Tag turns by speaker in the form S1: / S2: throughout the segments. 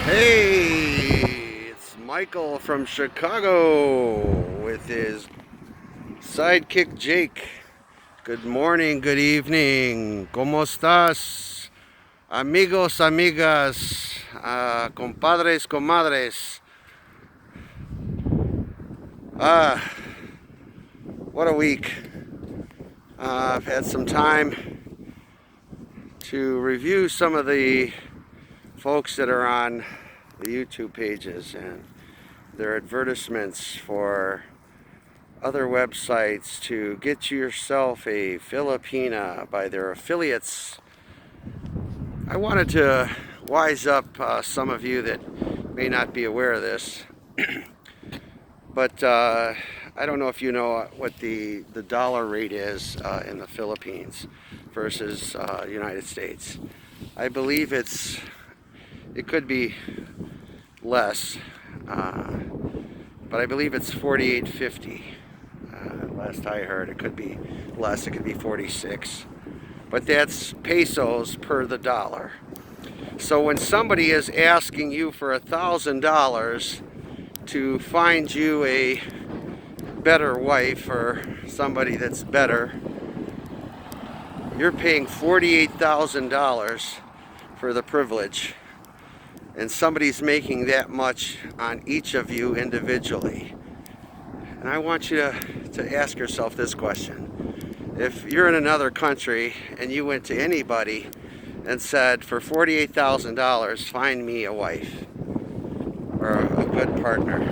S1: Hey, it's Michael from Chicago with his sidekick Jake. Good morning, good evening. ¿Cómo estás? Amigos, amigas, compadres, comadres. Ah, what a week. I've had some time to review some of the folks that are on the YouTube pages and their advertisements for other websites to get yourself a Phiapina by their affiliates. I wanted to wise up some of you that may not be aware of this, but I don't know if you know what the dollar rate is in the Philippines versus United States. I believe it could be less, but I believe it's 48.50. Last I heard, it could be less. It could be 46, but that's pesos per the dollar. So when somebody is asking you for $1,000 to find you a better wife or somebody that's better, you're paying $48,000 for the privilege. And somebody's making that much on each of you individually. And I want you to ask yourself this question. If you're in another country and you went to anybody and said, for $48,000, find me a wife or a good partner,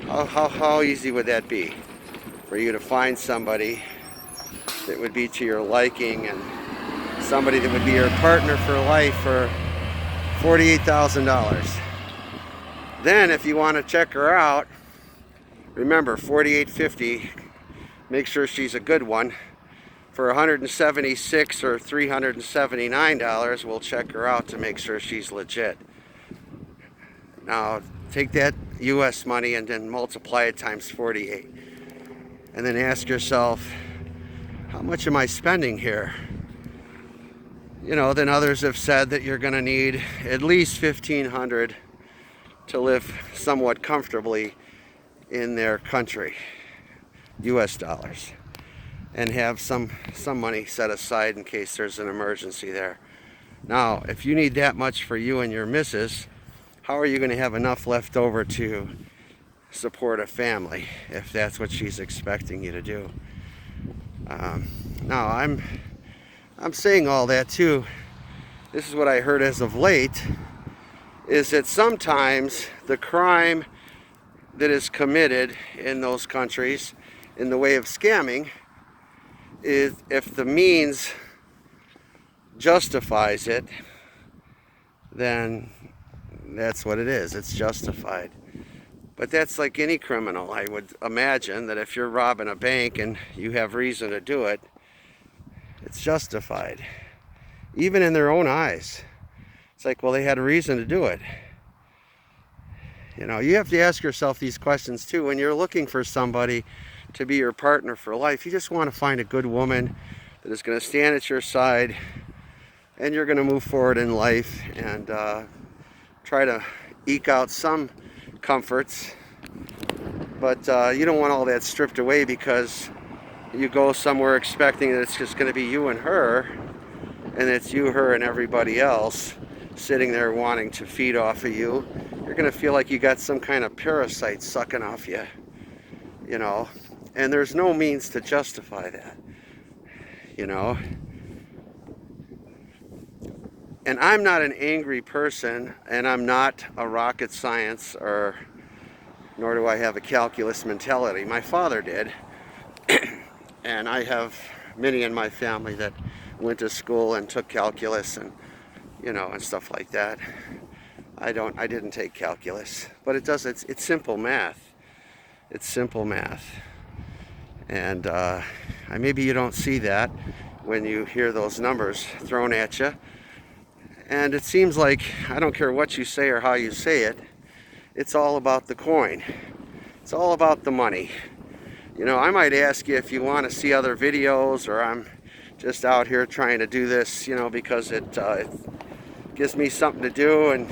S1: how easy would that be for you to find somebody that would be to your liking and somebody that would be your partner for life for $48,000. Then if you want to check her out, remember $48.50, make sure she's a good one. For $176 or $379, we'll check her out to make sure she's legit. Now take that US money and then multiply it times 48. And then ask yourself, how much am I spending here? Then others have said that you're going to need at least $1,500 to live somewhat comfortably in their country, US dollars, and have some money set aside in case there's an emergency there. Now, if you need that much for you and your missus, how are you going to have enough left over to support a family if that's what she's expecting you to do? Now, I'm saying all that too. This is what I heard as of late, is that sometimes the crime that is committed in those countries in the way of scamming is, if the means justifies it, then that's what it is. It's justified. But that's like any criminal. I would imagine that if you're robbing a bank and you have reason to do it, it's justified, even in their own eyes. It's like, well, they had a reason to do it. You have to ask yourself these questions too when you're looking for somebody to be your partner for life. You just want to find a good woman that is going to stand at your side, and you're going to move forward in life and try to eke out some comforts. But you don't want all that stripped away because you go somewhere expecting that it's just going to be you and her, and it's you, her, and everybody else sitting there wanting to feed off of you. You're going to feel like you got some kind of parasite sucking off you, and there's no means to justify that, And I'm not an angry person, and I'm not a rocket science, nor do I have a calculus mentality. My father did. And I have many in my family that went to school and took calculus and and stuff like that. I didn't take calculus, but it's simple math. It's simple math. And maybe you don't see that when you hear those numbers thrown at you. And it seems like, I don't care what you say or how you say it, it's all about the coin. It's all about the money. I might ask you if you want to see other videos, or I'm just out here trying to do this, because it gives me something to do, and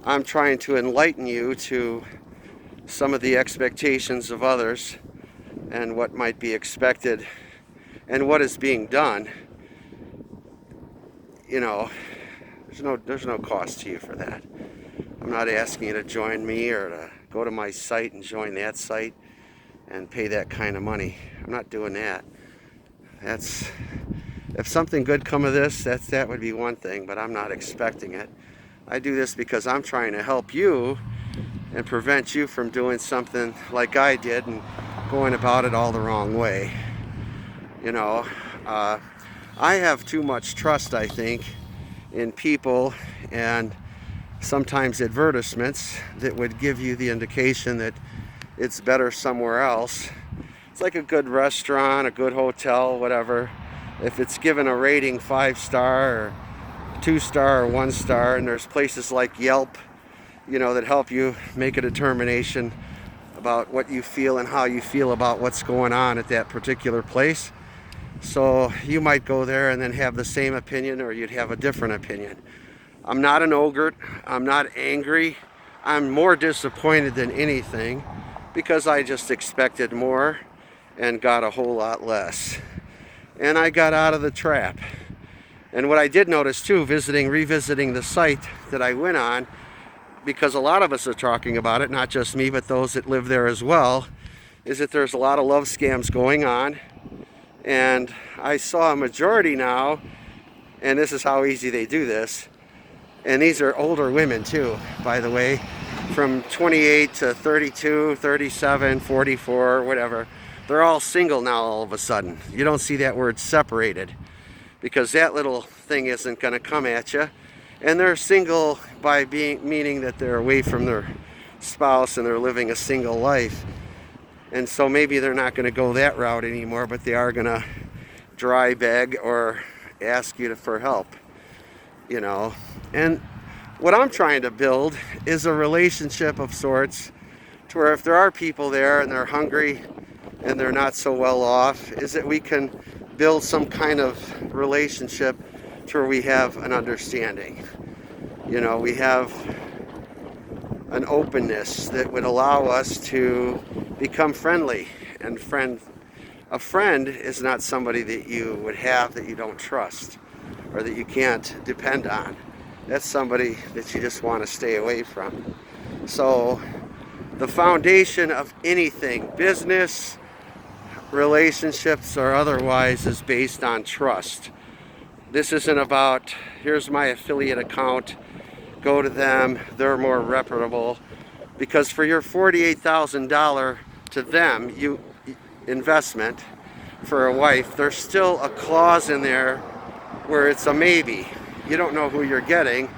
S1: I'm trying to enlighten you to some of the expectations of others and what might be expected and what is being done. You know, there's no cost to you for that. I'm not asking you to join me or to go to my site and join that site and pay that kind of money. I'm not doing that. If something good come of this, that would be one thing, but I'm not expecting it. I do this because I'm trying to help you and prevent you from doing something like I did and going about it all the wrong way. You know, I have too much trust, I think, in people and sometimes advertisements that would give you the indication that it's better somewhere else. It's like a good restaurant, a good hotel, whatever. If it's given a rating 5-star or 2-star or 1-star, and there's places like Yelp, that help you make a determination about what you feel and how you feel about what's going on at that particular place. So you might go there and then have the same opinion, or you'd have a different opinion. I'm not an ogre. I'm not angry. I'm more disappointed than anything because I just expected more and got a whole lot less. And I got out of the trap. And what I did notice too, revisiting the site that I went on, because a lot of us are talking about it, not just me, but those that live there as well, is that there's a lot of love scams going on. And I saw a majority now, and this is how easy they do this, and these are older women too, by the way, from 28 to 32, 37, 44, whatever. They're all single now all of a sudden. You don't see that word separated because that little thing isn't going to come at you. And they're single by meaning that they're away from their spouse and they're living a single life. And so maybe they're not going to go that route anymore, but they are going to dry beg or ask you for help, And what I'm trying to build is a relationship of sorts to where if there are people there and they're hungry and they're not so well off, is that we can build some kind of relationship to where we have an understanding. We have an openness that would allow us to become friendly. And a friend is not somebody that you would have that you don't trust or that you can't depend on. That's somebody that you just want to stay away from. So the foundation of anything, business, relationships, or otherwise, is based on trust. This isn't about, here's my affiliate account, go to them, they're more reputable. Because for your $48,000 to them, investment for a wife, there's still a clause in there where it's a maybe. You don't know who you're getting.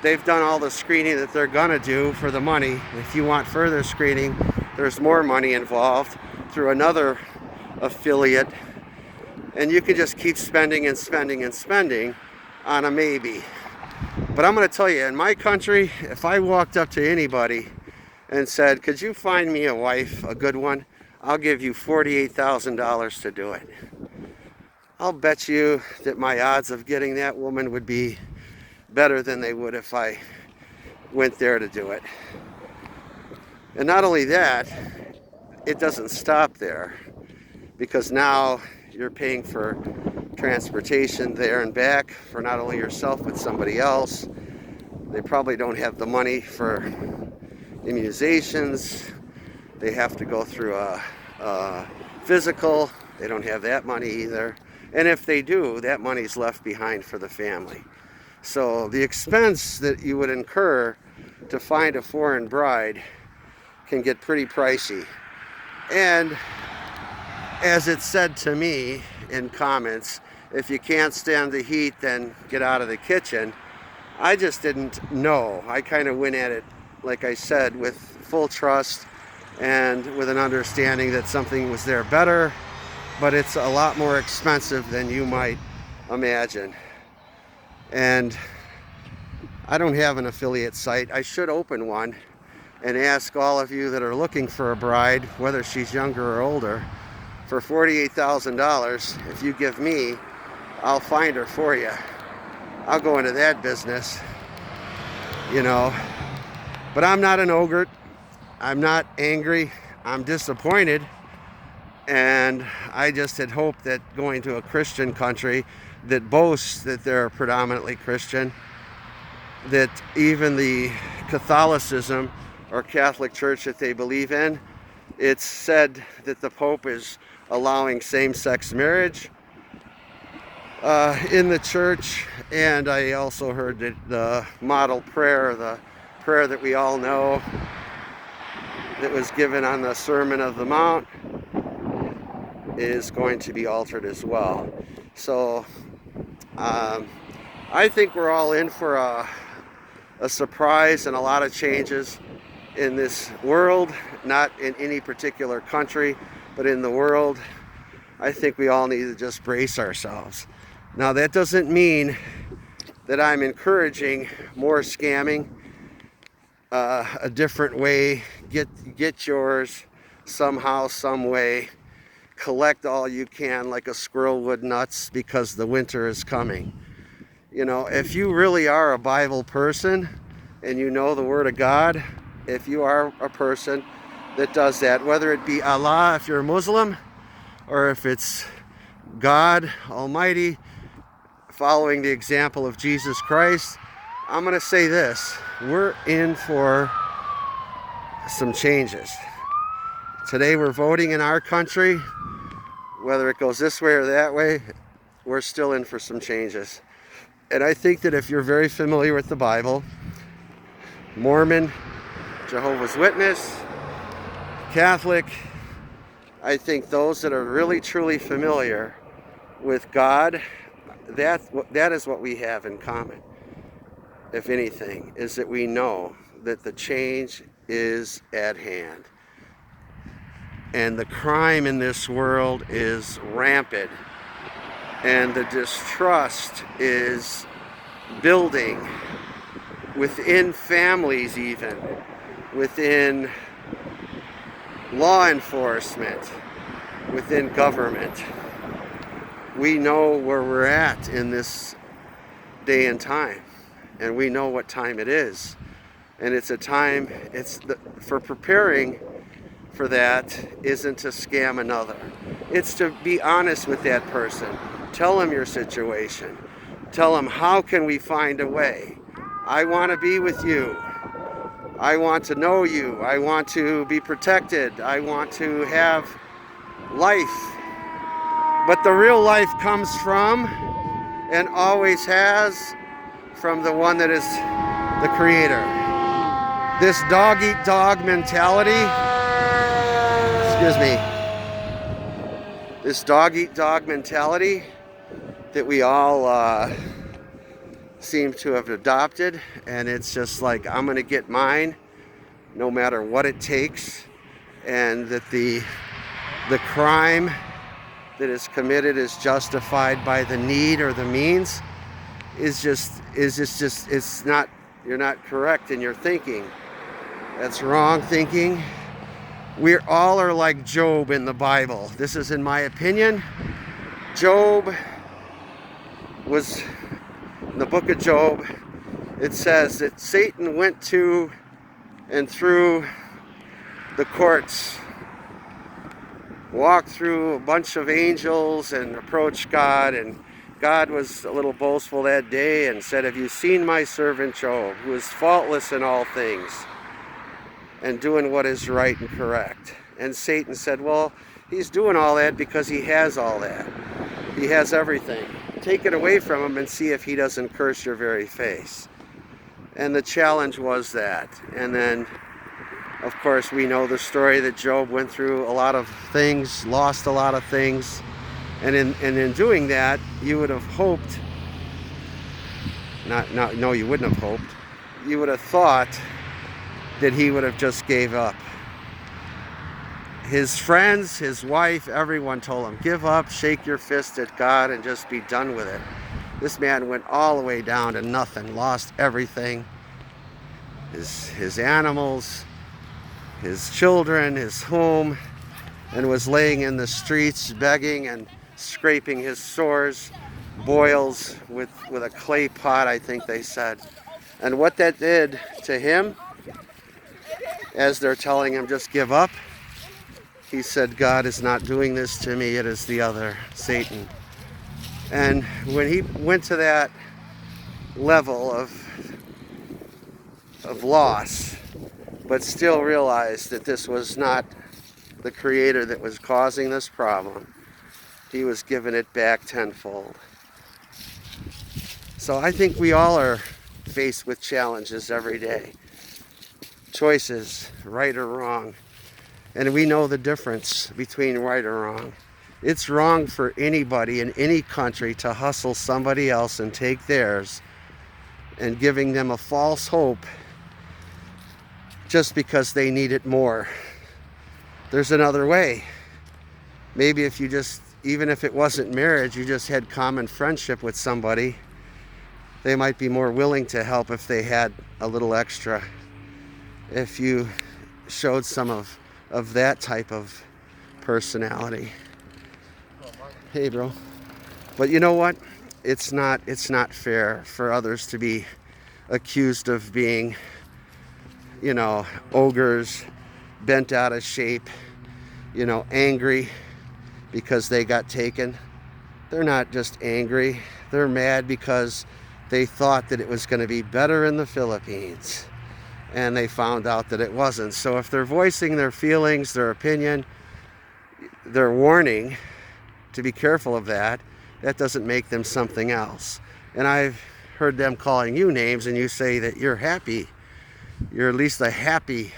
S1: They've done all the screening that they're gonna do for the money. If you want further screening, there's more money involved through another affiliate, and you can just keep spending and spending and spending on a maybe. But I'm going to tell you, in my country, if I walked up to anybody and said, could you find me a wife, a good one, I'll give you $48,000 to do it. I'll bet you that my odds of getting that woman would be better than they would if I went there to do it. And not only that, it doesn't stop there, because now you're paying for transportation there and back for not only yourself but somebody else. They probably don't have the money for immunizations. They have to go through a physical. They don't have that money either. And if they do, that money's left behind for the family. So the expense that you would incur to find a foreign bride can get pretty pricey. And as it said to me in comments, if you can't stand the heat, then get out of the kitchen. I just didn't know. I kind of went at it, like I said, with full trust and with an understanding that something was there better, but it's a lot more expensive than you might imagine. And I don't have an affiliate site. I should open one and ask all of you that are looking for a bride, whether she's younger or older, for $48,000, if you give me, I'll find her for you. I'll go into that business, But I'm not an ogre. I'm not angry. I'm disappointed. And I just had hoped that going to a Christian country that boasts that they're predominantly Christian, that even the Catholicism or Catholic Church that they believe in, it's said that the Pope is allowing same-sex marriage in the church. And I also heard that the model prayer, the prayer that we all know that was given on the Sermon of the Mount, is going to be altered as well. So I think we're all in for a surprise and a lot of changes in this world, not in any particular country, but in the world. I think we all need to just brace ourselves. Now, that doesn't mean that I'm encouraging more scamming, a different way. Get yours somehow, some way. Collect all you can like a squirrel would nuts, because the winter is coming. You know, if you really are a Bible person and you know the Word of God, if you are a person that does that, whether it be Allah if you're a Muslim, or if it's God Almighty, following the example of Jesus Christ, I'm going to say this: we're in for some changes. Today we're voting in our country. Whether it goes this way or that way, we're still in for some changes. And I think that if you're very familiar with the Bible, Mormon, Jehovah's Witness, Catholic, I think those that are really truly familiar with God, that is what we have in common, if anything, is that we know that the change is at hand. And the crime in this world is rampant, and the distrust is building within families, even within law enforcement, within government. We know where we're at in this day and time, and we know what time it is. And it's a time, for preparing for that isn't to scam another. It's to be honest with that person. Tell them your situation. Tell them, how can we find a way? I want to be with you. I want to know you. I want to be protected. I want to have life. But the real life comes from, and always has, from the one that is the Creator. This dog-eat-dog mentality, this dog-eat-dog mentality that we all seem to have adopted, and it's just like, I'm going to get mine no matter what it takes, and that the crime that is committed is justified by the need or the means is just it's not, you're not correct in your thinking. That's wrong thinking. We all are like Job in the Bible. This is in my opinion. Job was, in the book of Job, it says that Satan went to and through the courts, walked through a bunch of angels and approached God, and God was a little boastful that day and said, have you seen my servant Job, who is faultless in all things and doing what is right and correct? And Satan said, well, he's doing all that because he has all that. He has everything. Take it away from him and see if he doesn't curse your very face. And the challenge was that. And then, of course, we know the story that Job went through a lot of things, lost a lot of things. And in doing that, you would have hoped, no, you wouldn't have hoped, you would have thought that he would have just gave up. His friends, his wife, everyone told him, give up, shake your fist at God, and just be done with it. This man went all the way down to nothing, lost everything. His animals, his children, his home, and was laying in the streets begging and scraping his sores, boils with a clay pot, I think they said. And what that did to him as they're telling him just give up, he said, God is not doing this to me, it is the other, Satan. And when he went to that level of loss, but still realized that this was not the Creator that was causing this problem, he was given it back tenfold. So I think we all are faced with challenges every day. Choices, right or wrong. And we know the difference between right or wrong. It's wrong for anybody in any country to hustle somebody else and take theirs and giving them a false hope just because they need it more. There's another way. Maybe if you just, even if it wasn't marriage, you just had common friendship with somebody, they might be more willing to help if they had a little extra. If you showed some of that type of personality. Hey, bro. But you know what? It's not fair for others to be accused of being, you know, ogres, bent out of shape, you know, angry because they got taken. They're not just angry. They're mad because they thought that it was going to be better in the Philippines, and they found out that it wasn't. So if they're voicing their feelings, their opinion, their warning to be careful of that, that doesn't make them something else. And I've heard them calling you names, and you say that you're happy. You're at least a happy,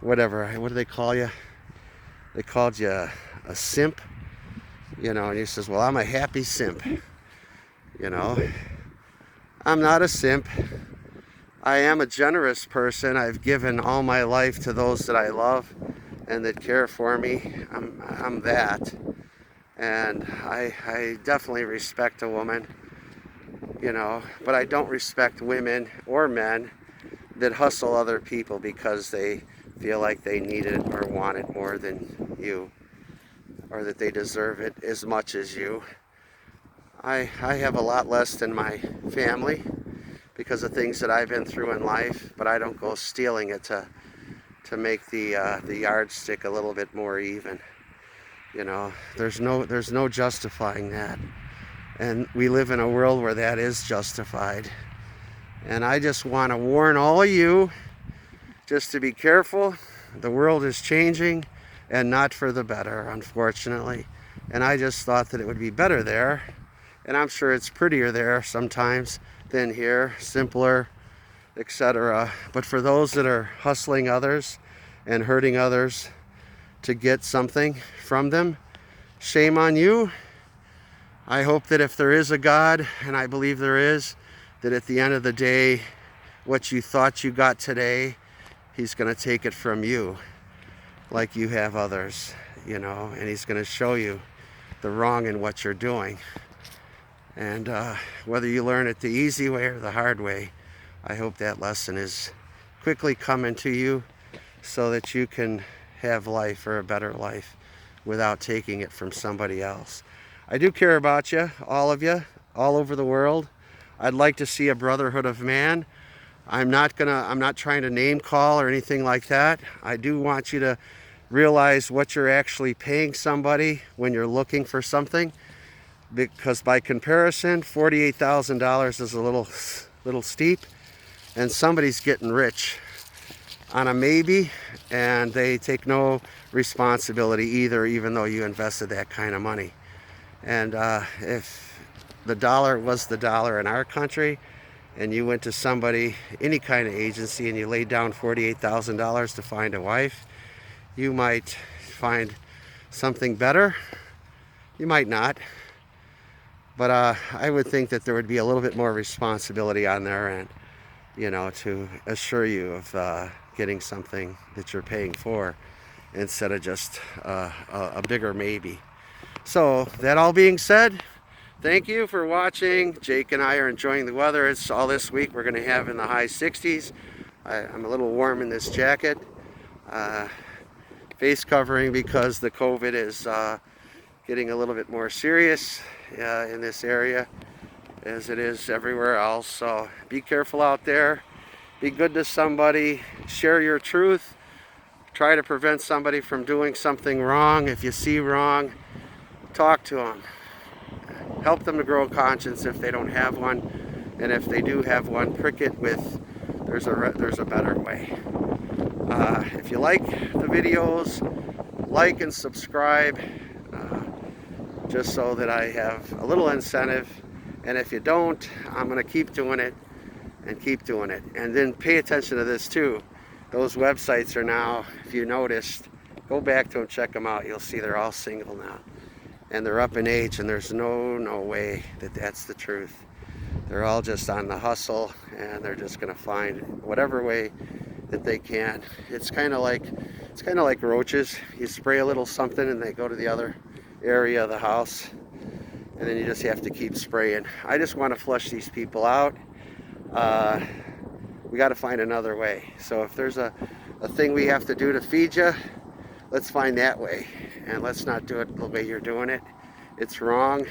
S1: whatever. What do they call you? They called you a simp, you know, and he says, well, I'm a happy simp. You know, I'm not a simp. I am a generous person. I've given all my life to those that I love and that care for me. I'm that. And I definitely respect a woman, you know, but I don't respect women or men that hustle other people because they feel like they need it or want it more than you, or that they deserve it as much as you. I have a lot less than my family because of things that I've been through in life, but I don't go stealing it to make the yardstick a little bit more even. You know, there's no justifying that. And we live in a world where that is justified. And I just want to warn all of you just to be careful. The world is changing, and not for the better, unfortunately. And I just thought that it would be better there. And I'm sure it's prettier there sometimes than here, simpler, etc. But for those that are hustling others and hurting others to get something from them, shame on you. I hope that if there is a God, and I believe there is, that at the end of the day, what you thought you got today, He's going to take it from you like you have others, you know, and He's going to show you the wrong in what you're doing. And whether you learn it the easy way or the hard way, I hope that lesson is quickly coming to you so that you can have life, or a better life, without taking it from somebody else. I do care about you, all of you, all over the world. I'd like to see a brotherhood of man. I'm not trying to name call or anything like that. I do want you to realize what you're actually paying somebody when you're looking for something, because by comparison, $48,000 is a little steep, and somebody's getting rich on a maybe, and they take no responsibility either, even though you invested that kind of money. And if the dollar was the dollar in our country, and you went to somebody, any kind of agency, and you laid down $48,000 to find a wife, you might find something better. You might not. But I would think that there would be a little bit more responsibility on their end, you know, to assure you of getting something that you're paying for, instead of just a bigger maybe. So that all being said, thank you for watching. Jake and I are enjoying the weather. It's all this week we're going to have in the high 60s. I'm a little warm in this jacket. Face covering because the COVID is getting a little bit more serious in this area as it is everywhere else. So be careful out there. Be good to somebody, share your truth, try to prevent somebody from doing something wrong. If you see wrong, talk to them. Help them to grow a conscience if they don't have one, and if they do have one, prick it with there's a better way. If you like the videos, like and subscribe, just so that I have a little incentive. And if you don't, I'm going to keep doing it and keep doing it. And then pay attention to this too. Those websites are now, if you noticed, go back to them, check them out. You'll see they're all single now. And they're up in age, and there's no way that that's the truth. They're all just on the hustle, and they're just going to find whatever way that they can. It's kind of like roaches. You spray a little something and they go to the other area of the house, and then you just have to keep spraying. I just want to flush these people out. We got to find another way. So if there's a thing we have to do to feed you, let's find that way, and let's not do it the way you're doing it. It's wrong.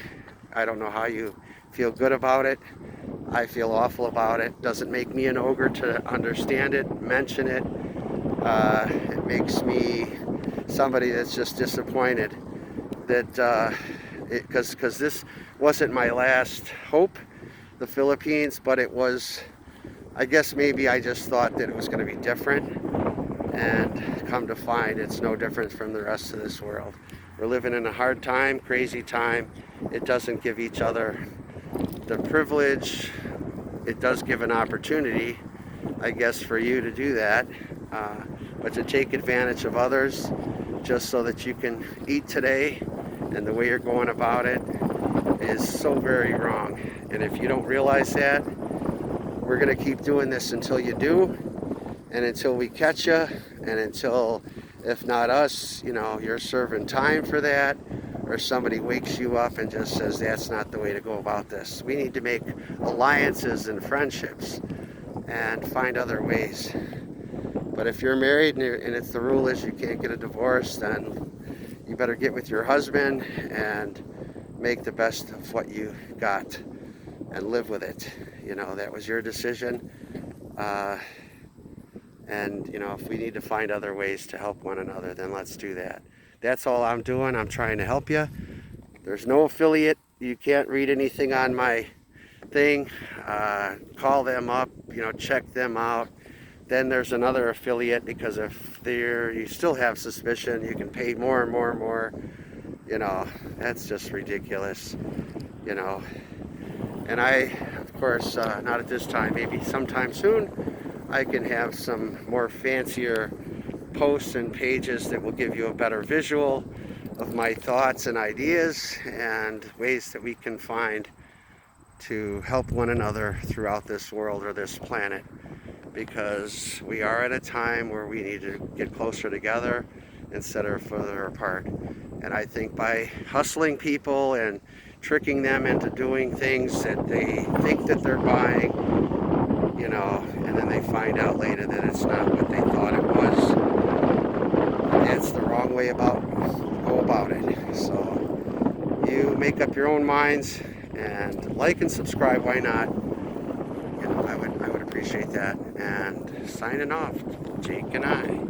S1: I don't know how you feel good about it. I feel awful about it. Doesn't make me an ogre to understand it, mention it. It makes me somebody that's just disappointed that because this wasn't my last hope, the Philippines, but it was, I guess maybe I just thought that it was going to be different, and come to find it's no different from the rest of this world. We're living in a hard time, crazy time. It doesn't give each other the privilege. It does give an opportunity, I guess, for you to do that, but to take advantage of others just so that you can eat today, and the way you're going about it is so very wrong. And if you don't realize that, we're going to keep doing this until you do, and until we catch you, and until, if not us, you're serving time for that, or somebody wakes you up and just says that's not the way to go about this. We need to make alliances and friendships and find other ways. But if you're married and it's the rule is you can't get a divorce, then you better get with your husband and make the best of what you got and live with it. That was your decision. And if we need to find other ways to help one another, then let's do that. That's all I'm doing. I'm trying to help you. There's no affiliate. You can't read anything on my thing. Call them up, check them out. Then there's another affiliate, because if you still have suspicion, you can pay more and more and more. That's just ridiculous. And I, of course, not at this time, maybe sometime soon, I can have some more fancier posts and pages that will give you a better visual of my thoughts and ideas and ways that we can find to help one another throughout this world or this planet, because we are at a time where we need to get closer together instead of further apart. And I think by hustling people and tricking them into doing things that they think that they're buying, and then they find out later that it's not what they thought it was, that's the wrong way go about it. So you make up your own minds, and like and subscribe, why not? I would appreciate that. And signing off, Jake and I.